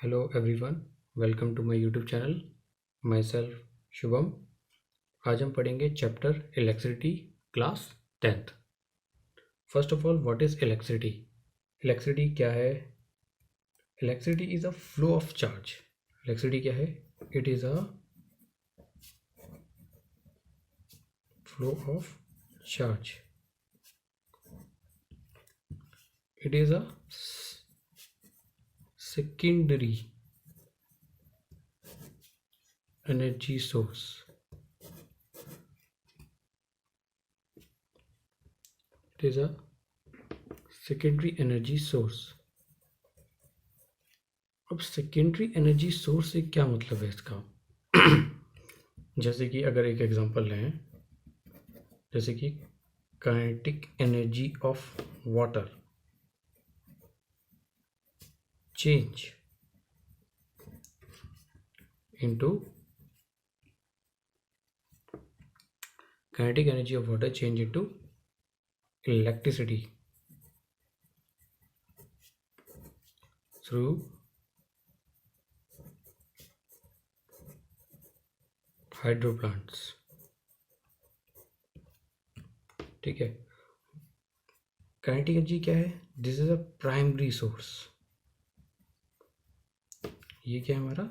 Hello everyone, welcome to my YouTube channel. Myself Shubham. आज हम पढ़ेंगे chapter electricity class 10th. First of all, what is electricity? Electricity क्या है? Electricity is a flow of charge. Electricity क्या है? It is a flow of charge. It is a secondary energy source. It is a secondary energy source. अब secondary energy source से क्या मतलब है इसका? जैसे कि अगर एक एग्जांपल लें, जैसे कि kinetic energy of water change into kinetic energy of water change into electricity through hydro plants. ठीक है. काइनेटिक एनर्जी क्या है? This is a primary source. ये क्या है? हमारा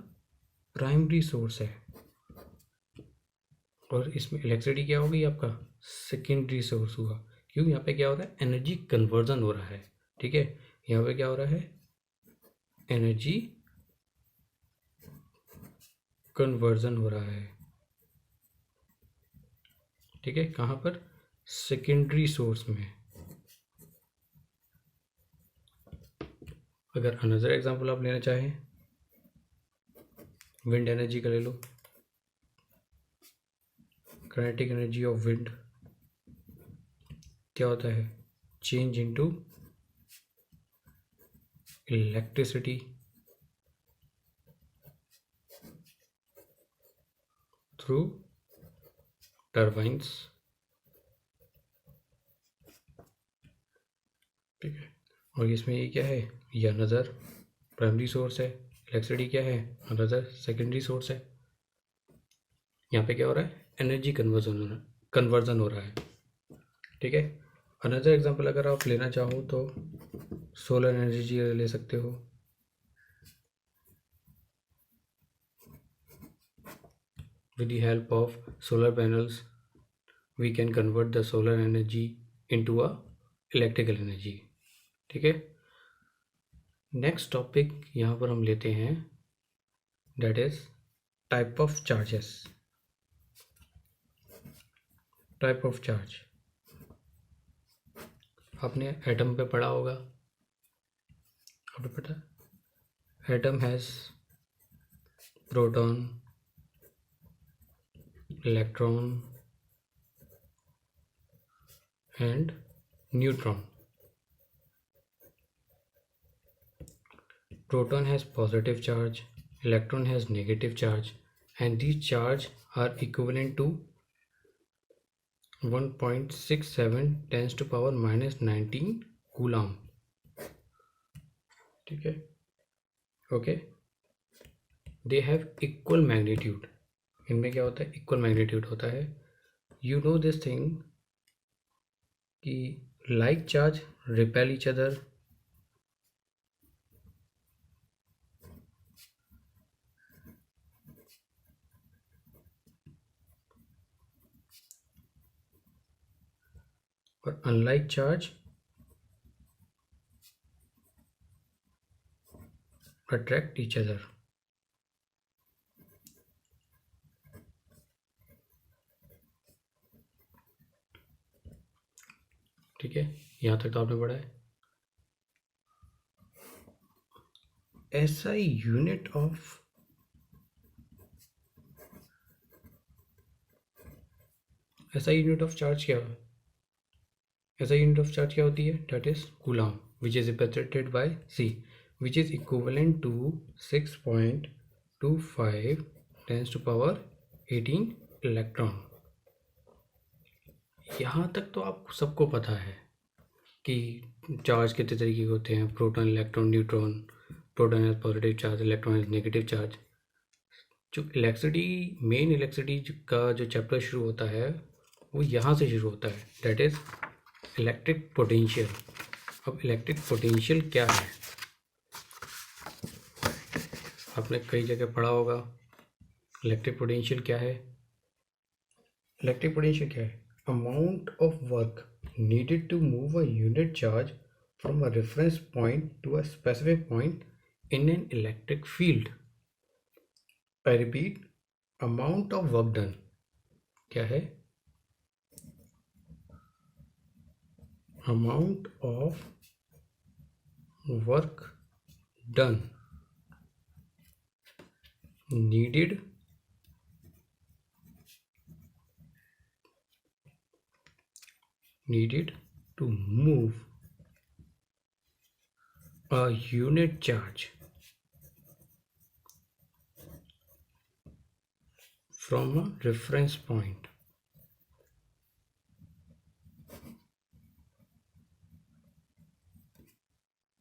प्राइमरी सोर्स है. और इसमें इलेक्ट्रिसिटी क्या होगी? आपका सेकेंडरी सोर्स हुआ. क्यों? यहाँ पे क्या हो रहा है? एनर्जी कन्वर्जन हो रहा है. ठीक है. यहाँ पे क्या हो रहा है? एनर्जी कन्वर्जन हो रहा है. ठीक है. कहाँ पर? सेकेंडरी सोर्स में. अगर अनदर एग्जांपल आप लेना चाहें, विंड एनर्जी का ले लो. काइनेटिक एनर्जी ऑफ विंड क्या होता है? Change into electricity through turbines. ठीक है. और इसमें ये क्या है? ये अनदर प्राइमरी सोर्स है. इलेक्ट्रिसिटी क्या है? अनदर सेकेंडरी सोर्स है. यहाँ पे क्या हो रहा है? एनर्जी कन्वर्जन हो रहा है. ठीक है. अनदर एग्जांपल अगर आप लेना चाहो तो सोलर एनर्जी ले सकते हो. With the help of solar panels, we can convert the solar energy into a electrical energy. ठीक है. नेक्स्ट टॉपिक यहाँ पर हम लेते हैं, that is type of charges. Type of charge आपने एटम पे पढ़ा होगा. आपने पढ़ा atom has proton, electron and neutron. Proton has positive charge, electron has negative charge, and these charge are equivalent to 1.67 10 to power minus 19 coulomb. ठीक है. Okay. They have equal magnitude. इनमें क्या होता है? इक्वल मैग्नीट्यूड होता है. You know this thing कि like charge repel each other. और unlike charge attract each other. ठीक है. यहाँ तक तो आपने पढ़ा है. SI unit of SI unit of charge क्या है? SI यूनिट ऑफ चार्ज क्या होती है? That is coulomb, which is represented bye C, which is equivalent to 6.25 10 to power 18 electron. यहाँ तक तो आप सबको पता है कि चार्ज कितने तरीके के होते हैं. Proton, electron, neutron. Proton has positive charge, electron has negative charge. जो इलेक्ट्रिसिटी, मेन इलेक्ट्रिसिटी का जो चैप्टर शुरू होता है वो यहाँ से शुरू होता है, दैट इज इलेक्ट्रिक पोटेंशियल। अब इलेक्ट्रिक पोटेंशियल क्या है, आपने कई जगह पढ़ा होगा। इलेक्ट्रिक पोटेंशियल क्या है? इलेक्ट्रिक पोटेंशियल क्या है? Amount of work needed to move a unit charge from a reference point to a specific point in an electric field. I repeat, amount of work done क्या है? Amount of work done needed to move a unit charge from a reference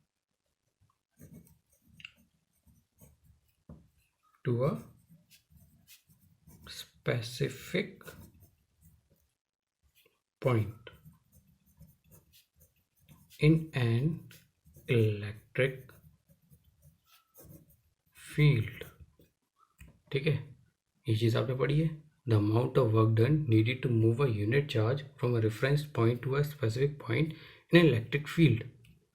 point to a specific point in an electric field। ठीक है, ये चीज़ आपने पढ़ी है। The amount of work done needed to move a unit charge from a reference point to a specific point in electric field,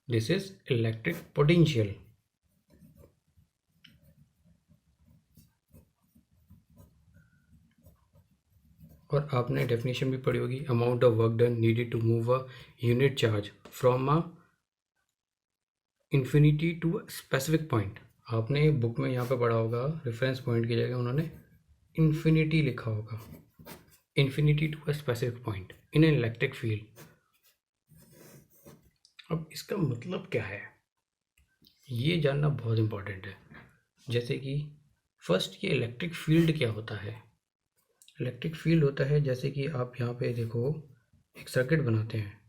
this is electric potential. और आपने definition भी पढ़ी होगी, amount of work done needed to move a unit charge from a infinity to a specific point. आपने book में यहाँ पे पढ़ा होगा, रेफरेंस पॉइंट की जगह उन्होंने इन्फिनिटी लिखा होगा, infinity to a specific point in an electric field. अब इसका मतलब क्या है, ये जानना बहुत इंपॉर्टेंट है। जैसे कि फर्स्ट, ये इलेक्ट्रिक फील्ड क्या होता है? इलेक्ट्रिक फील्ड होता है, जैसे कि आप यहाँ पे देखो, एक सर्किट बनाते हैं,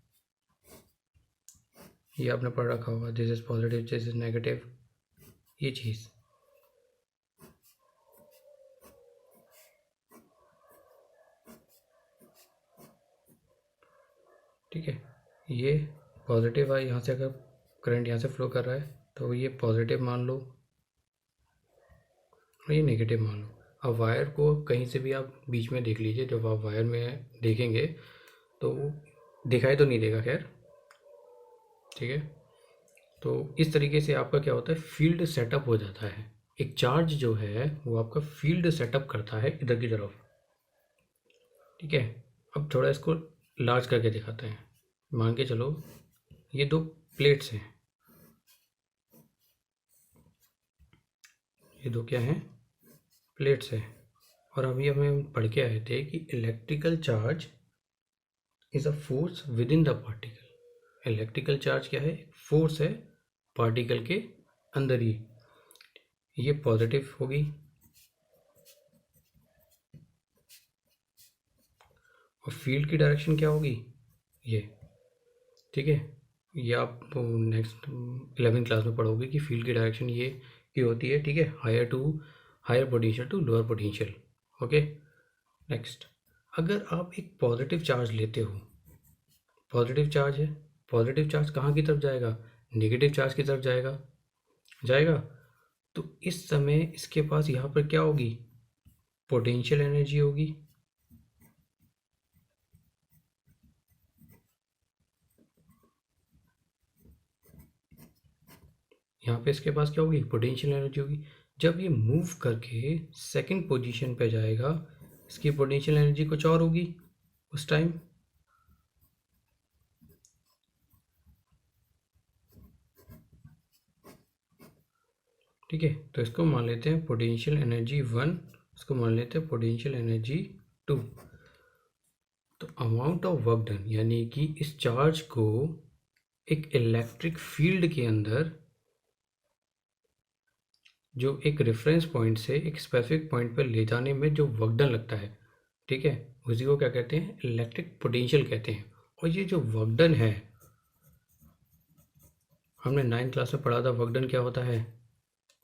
ये आपने पढ़ रखा होगा, this is positive, this is negative, ये चीज़। ठीक है, ये पॉजिटिव है, यहाँ से अगर करंट यहाँ से फ्लो कर रहा है तो ये पॉजिटिव मान लो और ये नेगेटिव मान लो। अब वायर को कहीं से भी आप बीच में देख लीजिए, जब आप वायर में देखेंगे तो दिखाई तो नहीं देगा, खैर ठीक है। तो इस तरीके से आपका क्या होता है, फील्ड सेटअप हो जाता है। एक चार्ज जो है वो आपका फील्ड सेटअप करता है इधर की तरफ। ठीक है, अब थोड़ा इसको लार्ज करके दिखाते हैं। मान के चलो ये दो प्लेट्स हैं, ये दो क्या हैं, प्लेट्स हैं। और अभी हमें पढ़ के आए थे कि electrical charge is a force with in the particle. Electrical charge क्या है, फोर्स है पार्टिकल के अंदर ही। ये पॉजिटिव होगी और फील्ड की डायरेक्शन क्या होगी, ये। ठीक है, ये आप नेक्स्ट 11th क्लास में पढ़ोगे कि फील्ड की डायरेक्शन ये होती है। ठीक है, higher potential to lower potential. Okay, next, अगर आप एक पॉजिटिव चार्ज लेते हो, पॉजिटिव चार्ज है, पॉजिटिव चार्ज कहाँ की तरफ जाएगा, नेगेटिव चार्ज की तरफ जाएगा। तो इस समय इसके पास यहाँ पर क्या होगी, पोटेंशियल एनर्जी होगी। यहाँ पे इसके पास क्या होगी, पोटेंशियल एनर्जी होगी। जब ये मूव करके सेकंड पोजीशन पे जाएगा, इसकी पोटेंशियल एनर्जी कुछ और होगी उस टाइम। ठीक है, तो इसको मान लेते हैं पोटेंशियल एनर्जी 1, इसको मान लेते हैं पोटेंशियल एनर्जी 2। तो अमाउंट ऑफ वर्क डन, यानी कि इस चार्ज को एक इलेक्ट्रिक फील्ड के अंदर, जो एक रेफरेंस पॉइंट से एक स्पेसिफिक पॉइंट पर ले जाने में जो वर्क डन लगता है, ठीक है, उसी को क्या कहते हैं, इलेक्ट्रिक पोटेंशियल कहते हैं। और ये जो वर्क डन है, हमने 9th क्लास में पढ़ा था, वर्क डन क्या होता है,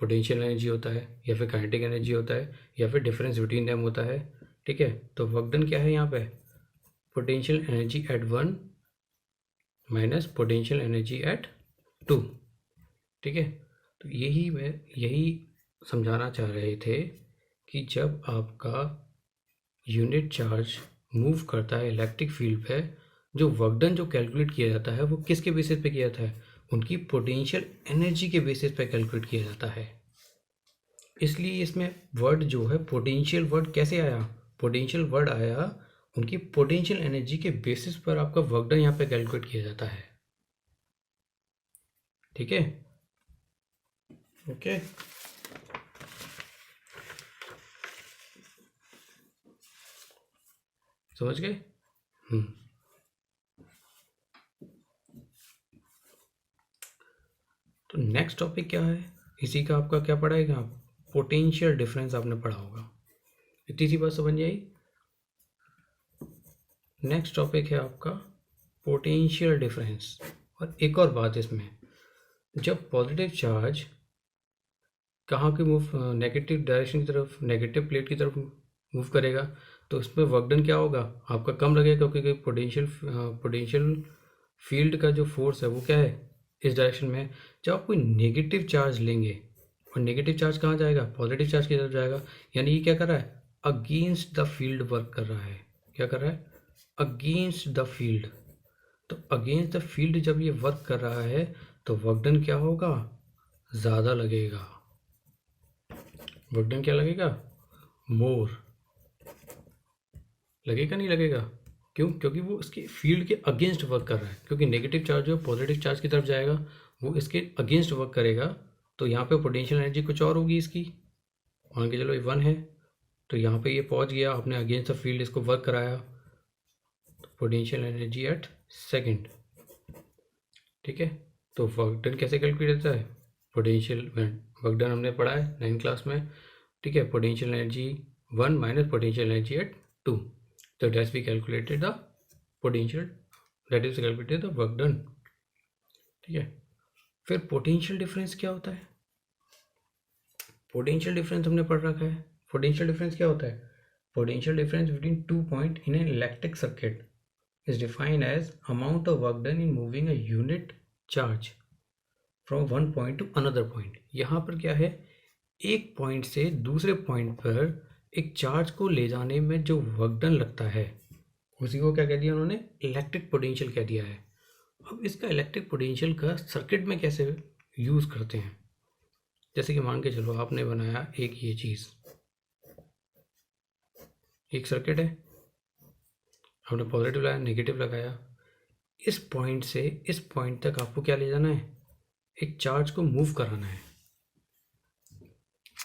पोटेंशियल एनर्जी होता है, या फिर काइनेटिक एनर्जी होता है, या फिर डिफरेंस बिटवीन देम होता है। ठीक है, तो वर्क डन क्या है यहाँ पे, potential energy eight 1 minus potential energy at 2। ठीक है, तो यही समझाना चाह रहे थे कि जब आपका यूनिट चार्ज मूव करता है इलेक्ट्रिक फील्ड पे, जो वर्क डन जो कैलकुलेट किया जाता है वो किसके बेसिस पे किया जाता है, उनकी पोटेंशियल एनर्जी के बेसिस पे कैलकुलेट किया जाता है। इसलिए इसमें वर्ड जो है पोटेंशियल वर्ड कैसे आया, पोटेंशियल वर्ड आया उनकी पोटेंशियल एनर्जी के बेसिस पर आपका वर्क डन यहाँ पे कैलकुलेट किया जाता है। ठीक है, ओके। समझ गए? तो नेक्स्ट टॉपिक क्या है, इसी का आपका क्या पढ़ाएगा आप, पोटेंशियल डिफरेंस आपने पढ़ा होगा, इतनी सी बात समझ आई। नेक्स्ट टॉपिक है आपका पोटेंशियल डिफरेंस। और एक और बात इसमें, जब पॉजिटिव चार्ज कहाँ की मूव, नेगेटिव डायरेक्शन की तरफ, नेगेटिव प्लेट की तरफ मूव करेगा, तो उसमें वर्क डन क्या होगा, आपका कम लगेगा, क्योंकि पोटेंशियल फील्ड का जो फोर्स है वो क्या है, इस डायरेक्शन में है। जब आप कोई नेगेटिव चार्ज लेंगे, और नेगेटिव चार्ज कहाँ जाएगा, पॉजिटिव चार्ज की तरफ जाएगा, यानी ये क्या कर रहा है, अगेंस्ट द फील्ड वर्क कर रहा है। क्या कर रहा है, अगेंस्ट द फील्ड। तो अगेंस्ट द फील्ड जब ये वर्क कर रहा है तो वर्क डन क्या होगा, ज़्यादा लगेगा। वर्क डन क्या लगेगा, मोर लगेगा, नहीं लगेगा? क्यों? क्योंकि वो इसके फील्ड के अगेंस्ट वर्क कर रहा है, क्योंकि नेगेटिव चार्ज जो पॉजिटिव चार्ज की तरफ जाएगा वो इसके अगेंस्ट वर्क करेगा। तो यहाँ पे पोटेंशियल एनर्जी कुछ और होगी इसकी, मान के चलो ये 1 है, तो यहाँ पे ये पहुँच गया, आपने अगेंस्ट द फील्ड इसको वर्क कराया, तो पोटेंशियल एनर्जी एट सेकेंड। ठीक है, तो वर्क डन कैसे कैलकुलेट होता है, पोटेंशियल वर्क डन हमने पढ़ा है 9th क्लास में। ठीक है, potential energy 1 minus potential energy at 2, तो that's we calculated the potential, that is calculated the work done. ठीक है, फिर पोटेंशियल डिफरेंस क्या होता है, पोटेंशियल डिफरेंस हमने पढ़ रखा है। पोटेंशियल डिफरेंस क्या होता है, potential difference between 2 point in an electric circuit is defined as amount of work done in moving a unit charge from one point to another point। यहाँ पर क्या है, एक पॉइंट से दूसरे पॉइंट पर एक चार्ज को ले जाने में जो वर्क डन लगता है उसी को क्या कह दिया उन्होंने, इलेक्ट्रिक पोटेंशियल कह दिया है। अब इसका इलेक्ट्रिक पोटेंशियल का सर्किट में कैसे यूज़ करते हैं, जैसे कि मान के चलो आपने बनाया एक ये चीज़, एक सर्किट है, आपने पॉजिटिव लगाया, नेगेटिव लगाया, इस पॉइंट से इस पॉइंट तक आपको क्या ले जाना है, एक चार्ज को मूव कराना है।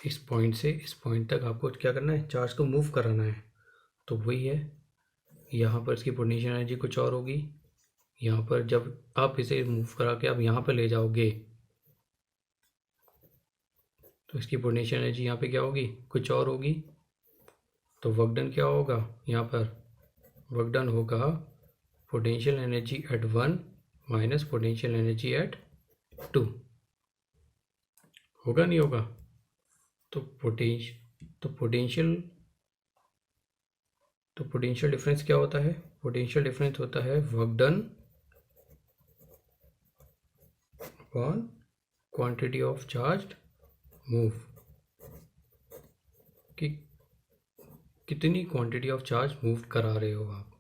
इस पॉइंट से इस पॉइंट तक आपको क्या करना है, चार्ज को मूव कराना है। तो वही है, यहाँ पर इसकी पोटेंशियल एनर्जी कुछ और होगी, यहाँ पर जब आप इसे मूव करा के आप यहाँ पर ले जाओगे तो इसकी पोटेंशियल एनर्जी यहाँ पे क्या होगी, कुछ और होगी। तो वर्क डन क्या होगा, यहाँ पर वर्क डन होगा potential energy eight 1 minus potential energy at 2, होगा नहीं होगा? तो पोटेंशियल डिफरेंस क्या होता है, पोटेंशियल डिफरेंस होता है work done upon quantity of charge move, कि कितनी क्वांटिटी ऑफ चार्ज मूव करा रहे हो आप।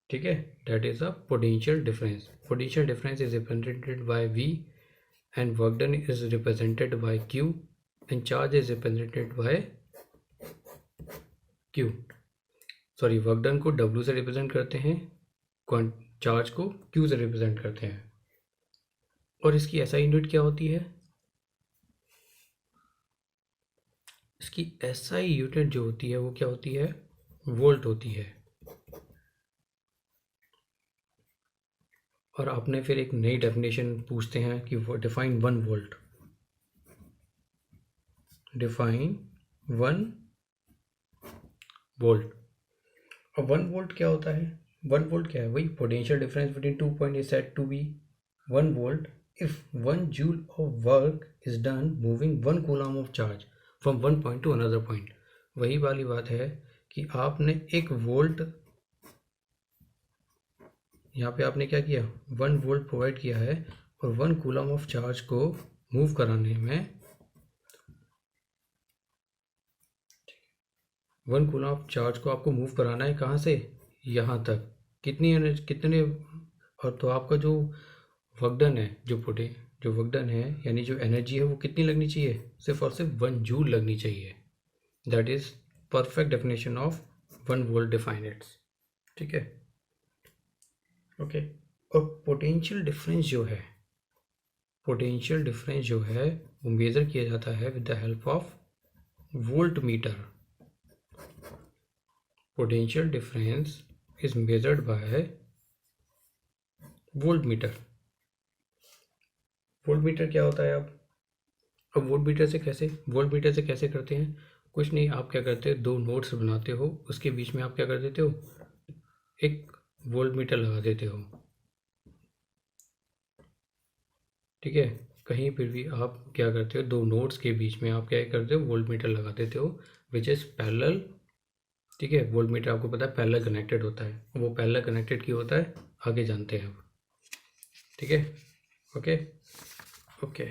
ठीक है, that is a potential difference. Potential difference is represented bye V and work done is represented by Q and charge is represented by Q। Sorry, work done को W से represent करते हैं, चार्ज को Q से represent करते हैं। और इसकी SI यूनिट क्या होती है, इसकी SI यूनिट जो होती है वो क्या होती है, वोल्ट होती है। और आपने फिर एक नई डेफिनेशन पूछते हैं कि डिफाइन 1 वोल्ट, डिफाइन 1 वोल्ट। अब 1 वोल्ट क्या होता है, 1 वोल्ट क्या है, वही potential difference between 2 point is said to be 1 volt if 1 joule of work is done moving 1 coulomb of charge from one point to another point। वही वाली बात है कि आपने 1 वोल्ट, यहाँ पे आपने क्या किया, 1 वोल्ट प्रोवाइड किया है और 1 कूलम ऑफ चार्ज को मूव कराने में 1 कूलम ऑफ चार्ज को आपको मूव कराना है कहाँ से यहाँ तक, कितनी एनर्जी, कितने, और तो आपका जो वर्क डन है, जो वर्क डन है यानी जो एनर्जी है वो कितनी लगनी चाहिए, सिर्फ और सिर्फ 1 जूल लगनी चाहिए। That is perfect definition of 1 volt definites. ठीक है, ओके। और पोटेंशियल डिफरेंस जो है वो मेज़र किया जाता है with the help of volt meter. Potential difference is measured by volt meter. Volt meter क्या होता है? अब वोल्ट मीटर से कैसे करते हैं? कुछ नहीं, आप क्या करते हो, 2 नोड्स बनाते हो, उसके बीच में आप क्या कर देते हो, एक वोल्ट मीटर लगा देते हो। ठीक है, कहीं पर भी आप क्या करते हो, 2 नोड्स के बीच में आप क्या करते हो, वोल्ट मीटर लगा देते हो विच इज़ पैरेलल। ठीक है, वोल्ट मीटर आपको पता है पैरेलल कनेक्टेड होता है, वो पैरेलल कनेक्टेड क्यों होता है आगे जानते हैं अब। ठीक है, okay okay.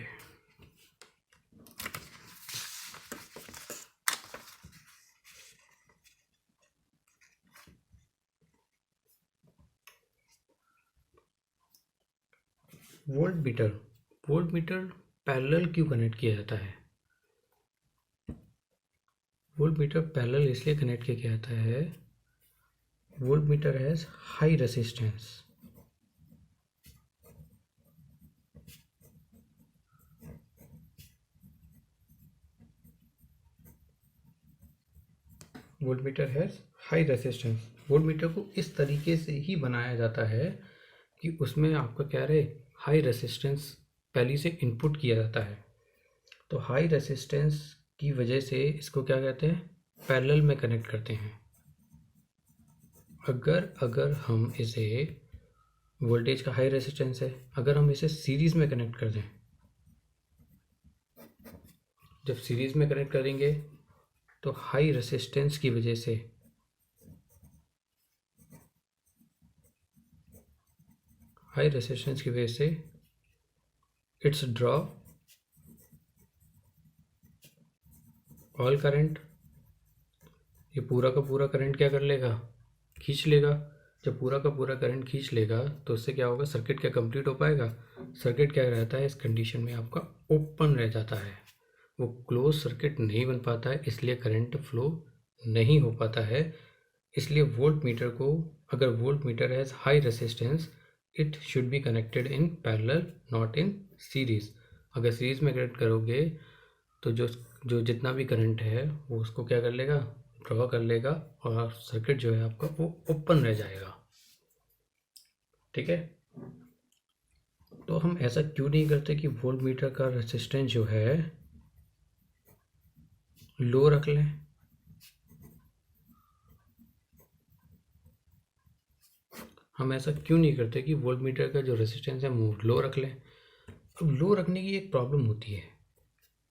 Volt meter parallel क्यों कनेक्ट किया जाता है? वोल्ट मीटर पैरेलल इसलिए कनेक्ट किया जाता है, volt meter has high resistance. Volt meter has high resistance. Volt meter को इस तरीके से ही बनाया जाता है कि उसमें आपका क्या रहे, हाई रेसिस्टेंस पहले से इनपुट किया जाता है। तो हाई रेसिस्टेंस की वजह से इसको क्या कहते हैं, पैरेलल में कनेक्ट करते हैं। अगर हम इसे, वोल्टेज का हाई रेसिस्टेंस है, अगर हम इसे सीरीज में कनेक्ट कर दें, जब सीरीज में कनेक्ट करेंगे तो हाई रेसिस्टेंस की वजह से इट्स ड्रॉ ऑल करंट, ये पूरा का पूरा करंट क्या कर लेगा, खींच लेगा। जब पूरा का पूरा करंट खींच लेगा तो उससे क्या होगा, सर्किट क्या कंप्लीट हो पाएगा? सर्किट क्या रहता है इस कंडीशन में, आपका ओपन रह जाता है, वो क्लोज सर्किट नहीं बन पाता है, इसलिए करंट फ्लो नहीं हो पाता है। इसलिए वोल्ट मीटर को, अगर volt meter has high resistance, it should be connected in parallel not in series. अगर सीरीज में कनेक्ट करोगे तो जो जितना भी करंट है वो उसको क्या कर लेगा, ड्रॉ कर लेगा, और सर्किट जो है आपका वो ओपन रह जाएगा। ठीक है, तो हम ऐसा क्यों नहीं करते कि वोल्ट मीटर का रेसिस्टेंस जो है लो रख लें? हम ऐसा क्यों नहीं करते कि वोल्ट मीटर का जो रेसिस्टेंस है वो लो रख लें? अब लो रखने की एक प्रॉब्लम होती है,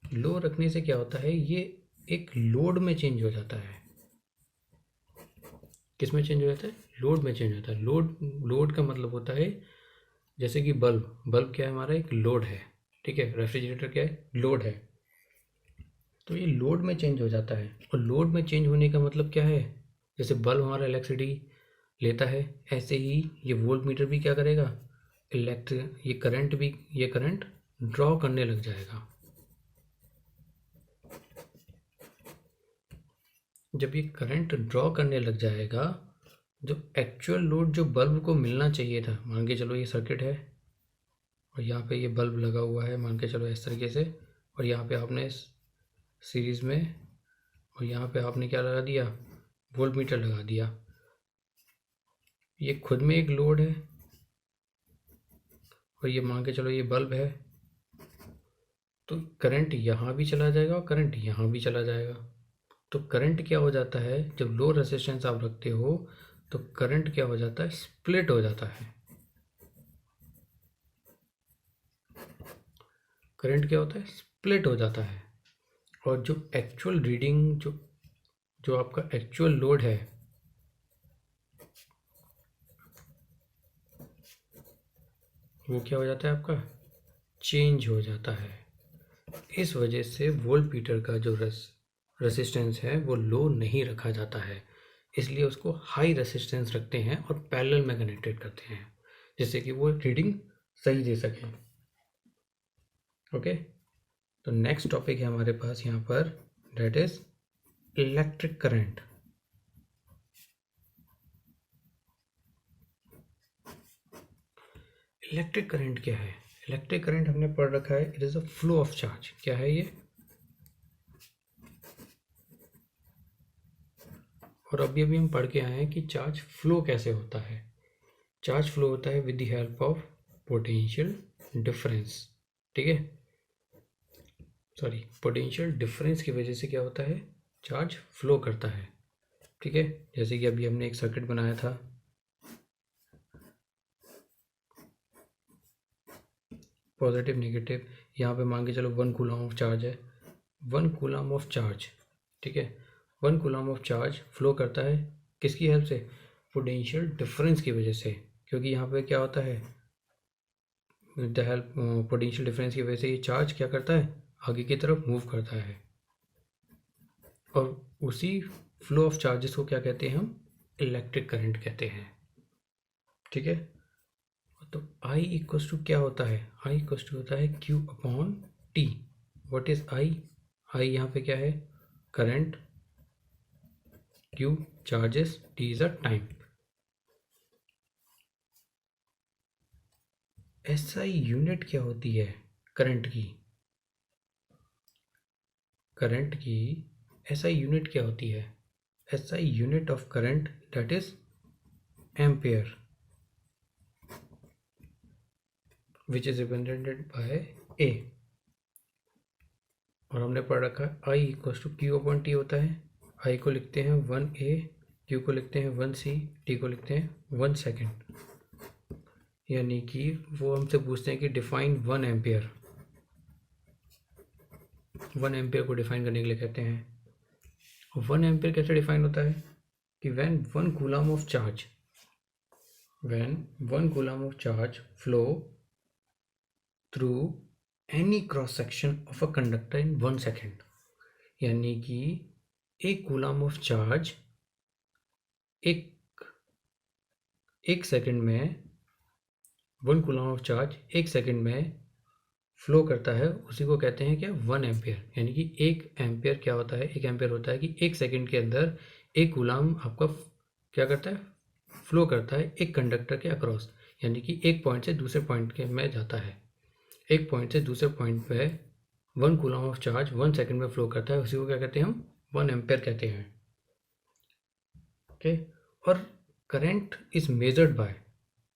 लो रखने से क्या होता है, ये एक लोड में चेंज हो जाता है। किस में चेंज हो जाता है? लोड में चेंज होता है। लोड का मतलब होता है, जैसे कि बल्ब क्या है, हमारा एक लोड है। ठीक है, रेफ्रिजरेटर क्या है, लोड है। तो ये लोड में चेंज हो जाता है, और लोड में चेंज होने का मतलब क्या है, जैसे बल्ब हमारा इलेक्ट्रिसिटी लेता है, ऐसे ही ये वोल्ट मीटर भी क्या करेगा, ये करंट ड्रॉ करने लग जाएगा। जब ये करंट ड्रॉ करने लग जाएगा, जो एक्चुअल लोड जो बल्ब को मिलना चाहिए था, मान के चलो ये सर्किट है और यहाँ पे ये बल्ब लगा हुआ है, मान के चलो इस तरीके से, और यहाँ पे आपने सीरीज़ में, और यहाँ पे आपने क्या लगा दिया, वोल्ट मीटर लगा दिया। ये खुद में एक लोड है, और ये मान के चलो ये बल्ब है, तो करंट यहाँ भी चला जाएगा और करंट यहाँ भी चला जाएगा। तो करंट क्या हो जाता है, जब लो रेजिस्टेंस आप रखते हो तो करंट क्या हो जाता है, स्प्लिट हो जाता है। करंट क्या होता है, स्प्लिट हो जाता है। और जो एक्चुअल रीडिंग, जो जो आपका एक्चुअल लोड है, वो क्या हो जाता है, आपका चेंज हो जाता है। इस वजह से वोल्ट मीटर का जो रेसिस्टेंस है वो लो नहीं रखा जाता है, इसलिए उसको हाई रेसिस्टेंस रखते हैं और पैरेलल में कनेक्टेड करते हैं, जिससे कि वो रीडिंग सही दे सकें। ओके, तो नेक्स्ट टॉपिक है हमारे पास यहाँ पर, that is electric current. Electric current क्या है? इलेक्ट्रिक करंट हमने पढ़ रखा है, it is a flow of charge. क्या है ये? और अभी अभी हम पढ़ के आए हैं कि चार्ज फ्लो कैसे होता है। चार्ज फ्लो होता है with the help of potential difference. ठीक है, सॉरी, पोटेंशियल डिफरेंस की वजह से क्या होता है, चार्ज फ्लो करता है। ठीक है, जैसे कि अभी हमने एक सर्किट बनाया था, पॉजिटिव नेगेटिव, यहाँ पे मान के चलो 1 कूलम ऑफ चार्ज है, 1 कूलम ऑफ चार्ज। ठीक है, 1 कूलम ऑफ चार्ज फ्लो करता है किसकी हेल्प से? पोटेंशियल डिफरेंस की वजह से। क्योंकि यहाँ पे क्या होता है, with the help potential difference की वजह से ये चार्ज क्या करता है, आगे की तरफ मूव करता है। और उसी फ्लो ऑफ चार्जेस को क्या कहते हैं हम? इलेक्ट्रिक करंट कहते हैं। ठीक है, तो I इक्वल्स टू क्या होता है? I इक्वल्स टू होता है Q upon T। What is I? I यहाँ पे क्या है? Current, Q charges, T is a time. SI unit क्या होती है करंट की? करंट की SI यूनिट क्या होती है? SI unit of current that is ampere, which is represented by A। और हमने पढ़ रखा है I equals to Q upon T होता है। I को लिखते हैं 1A, Q को लिखते हैं 1C, T को लिखते हैं 1 सेकेंड। यानी कि वो हमसे पूछते हैं कि डिफाइन 1 एम्पियर। 1 एम्पियर को डिफाइन करने के लिए कहते हैं 1 एम्पियर कैसे डिफाइन होता है कि when 1 coulomb of charge, when 1 coulomb of charge flow through any cross section of a conductor in 1 second. यानी कि 1 कूलम ऑफ चार्ज एक सेकेंड में, 1 कूलम ऑफ चार्ज 1 सेकेंड में फ्लो करता है, उसी को कहते हैं क्या? 1 एम्पियर। यानी कि 1 एम्पियर क्या होता है? 1 एम्पियर होता है कि 1 सेकेंड के अंदर 1 कूलम आपका क्या करता है? फ्लो करता है एक कंडक्टर के अक्रॉस। यानी कि एक पॉइंट से दूसरे पॉइंट के में जाता है। एक पॉइंट से दूसरे पॉइंट पे 1 कूलम ऑफ चार्ज 1 सेकेंड में फ्लो करता है, उसी को क्या कहते हैं हम? 1 एम्पियर कहते हैं। ओके, और current is measured by,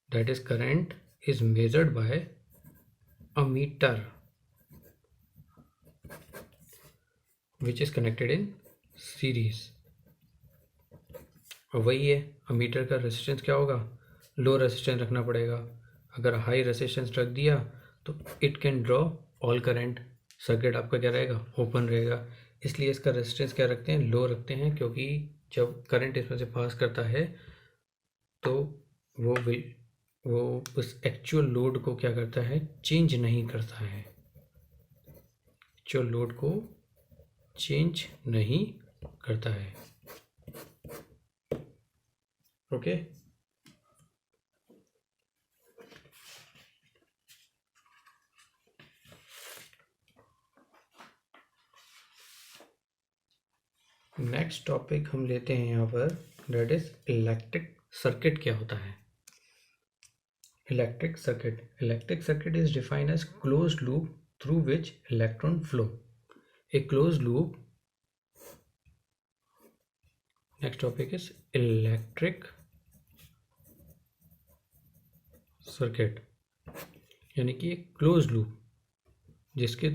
that is current is measured by a meter which is connected in series। और वही है, अमीटर का रेजिस्टेंस क्या होगा? लो रेजिस्टेंस रखना पड़ेगा। अगर हाई रेजिस्टेंस रख दिया तो it can draw all current, circuit आपका क्या रहेगा? ओपन रहेगा। इसलिए इसका रेजिस्टेंस क्या रखते हैं? लो रखते हैं, क्योंकि जब करंट इसमें से पास करता है तो वो उस एक्चुअल लोड को क्या करता है? चेंज नहीं करता है, एक्चुअल लोड को चेंज नहीं करता है। ओके, नेक्स्ट टॉपिक हम लेते हैं यहाँ पर, दैट इज इलेक्ट्रिक सर्किट। क्या होता है electric circuit? Electric circuit is defined as closed loop through which electron flow. A closed loop, next topic is electric circuit, यानी कि एक क्लोज्ड लूप जिसके